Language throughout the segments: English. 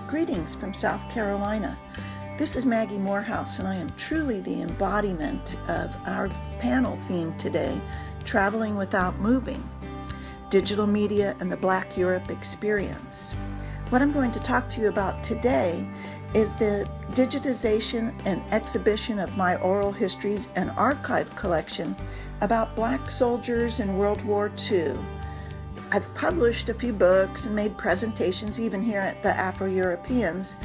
Greetings from South Carolina. This is Maggie Morehouse, and I am truly the embodiment of our panel theme today, Traveling Without Moving, Digital Media and the Black Europe Experience. What I'm going to talk to you about today is the digitization and exhibition of my oral histories and archive collection about Black soldiers in World War II. I've published a few books and made presentations even here at the AfroEuropeans,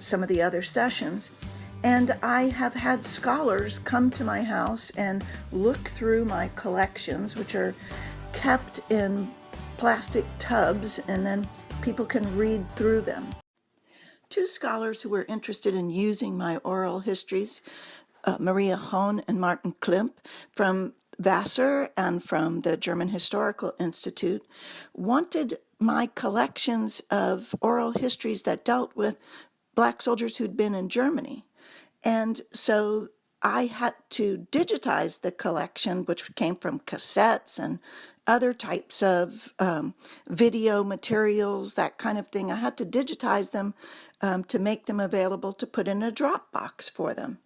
some of the other sessions, and I have had scholars come to my house and look through my collections, which are kept in plastic tubs, and then people can read through them. Two scholars who were interested in using my oral histories, Maria Hohn and Martin Klimp from Vassar and from the German Historical Institute, wanted my collections of oral histories that dealt with Black soldiers who'd been in Germany. And so I had to digitize the collection, which came from cassettes and other types of video materials, that kind of thing. I had to digitize them to make them available to put in a Dropbox for them.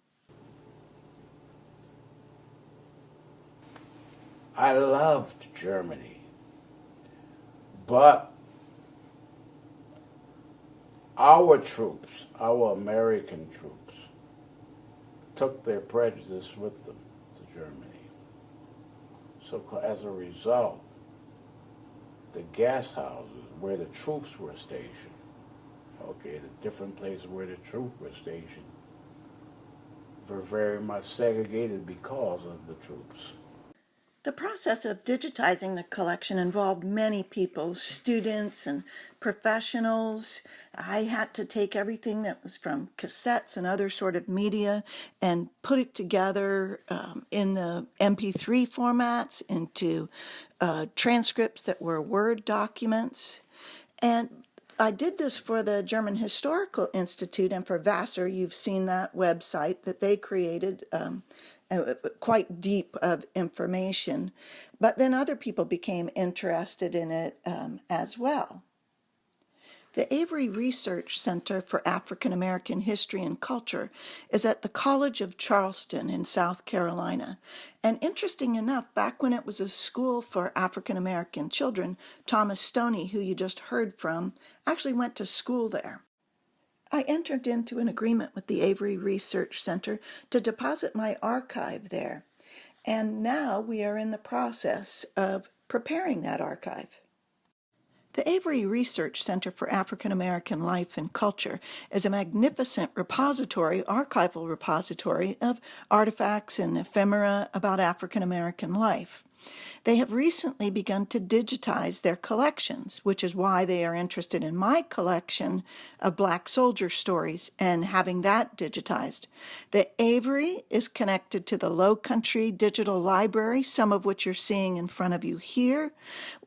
I loved Germany, but our troops, our American troops, took their prejudice with them to Germany. So as a result, the gas houses where the troops were stationed, the different places where the troops were stationed, were very much segregated because of the troops. The process of digitizing the collection involved many people, students and professionals. I had to take everything that was from cassettes and other sort of media and put it together in the MP3 formats, into transcripts that were Word documents. And I did this for the German Historical Institute and for Vassar. You've seen that website that they created, quite deep of information. But then other people became interested in it as well. The Avery Research Center for African American History and Culture is at the College of Charleston in South Carolina. And interesting enough, back when it was a school for African American children, Thomas Stoney, who you just heard from, actually went to school there. I entered into an agreement with the Avery Research Center to deposit my archive there. And now we are in the process of preparing that archive. The Avery Research Center for African American Life and Culture is a magnificent archival repository of artifacts and ephemera about African American life. They have recently begun to digitize their collections, which is why they are interested in my collection of Black soldier stories and having that digitized. The Avery is connected to the Low Country Digital Library, some of which you're seeing in front of you here.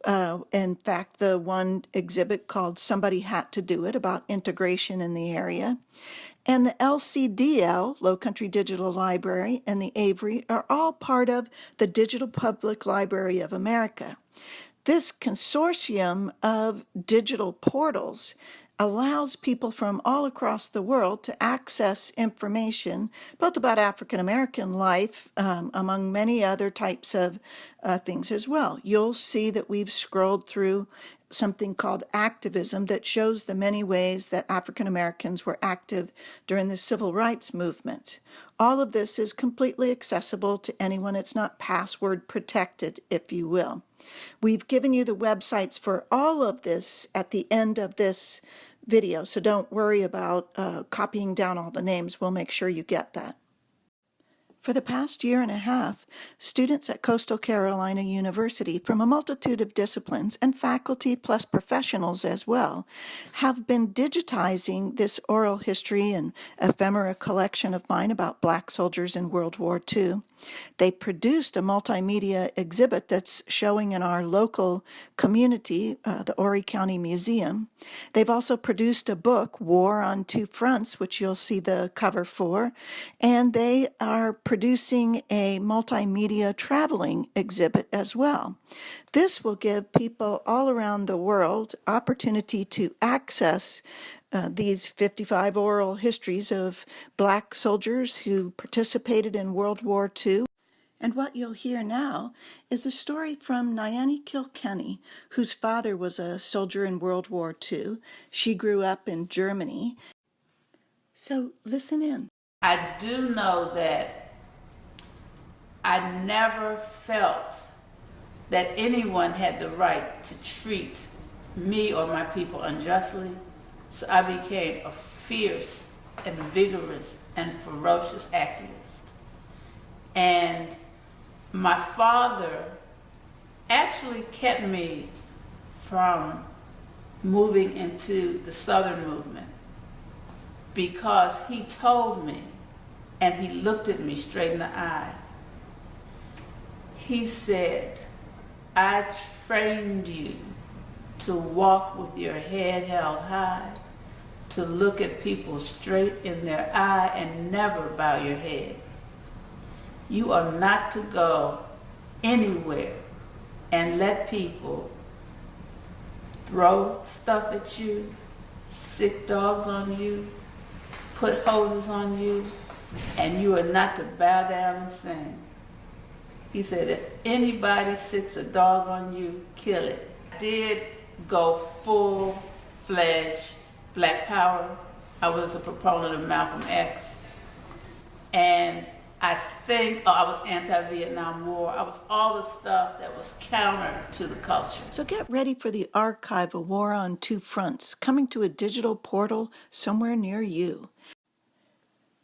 In fact, the one exhibit called Somebody Had to Do It, about integration in the area. And the LCDL, Low Country Digital Library, and the Avery are all part of the Digital Public Library of America. This consortium of digital portals allows people from all across the world to access information, both about African American life, among many other types of things as well. You'll see that we've scrolled through something called activism that shows the many ways that African Americans were active during the civil rights movement. All of this is completely accessible to anyone. It's not password protected, if you will. We've given you the websites for all of this at the end of this video, so don't worry about copying down all the names. We'll make sure you get that. For the past year and a half, students at Coastal Carolina University from a multitude of disciplines, and faculty plus professionals as well, have been digitizing this oral history and ephemera collection of mine about Black soldiers in World War II. They produced a multimedia exhibit that's showing in our local community, the Horry County Museum. They've also produced a book, War on Two Fronts, which you'll see the cover for, and they are producing a multimedia traveling exhibit as well. This will give people all around the world opportunity to access these 55 oral histories of Black soldiers who participated in World War II. And what you'll hear now is a story from Nyani Kilkenny, whose father was a soldier in World War II. She grew up in Germany. So listen in. I do know that I never felt that anyone had the right to treat me or my people unjustly. So I became a fierce and vigorous and ferocious activist. And my father actually kept me from moving into the Southern movement because he told me, and he looked at me straight in the eye. He said, I trained you to walk with your head held high, to look at people straight in their eye and never bow your head. You are not to go anywhere and let people throw stuff at you, sick dogs on you, put hoses on you, and you are not to bow down and sing. He said, if anybody sicks a dog on you, kill it. I did go full-fledged Black Power. I was a proponent of Malcolm X. And I was anti-Vietnam War. I was all the stuff that was counter to the culture. So get ready for the archive of War on Two Fronts, coming to a digital portal somewhere near you.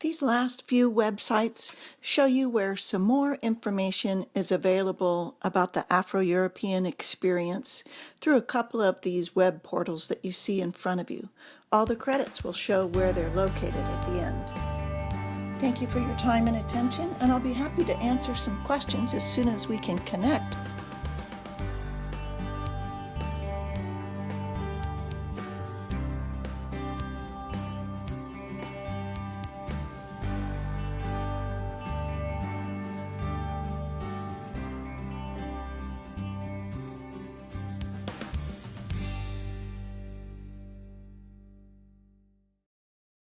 These last few websites show you where some more information is available about the Afro-European experience through a couple of these web portals that you see in front of you. All the credits will show where they're located at the end. Thank you for your time and attention, and I'll be happy to answer some questions as soon as we can connect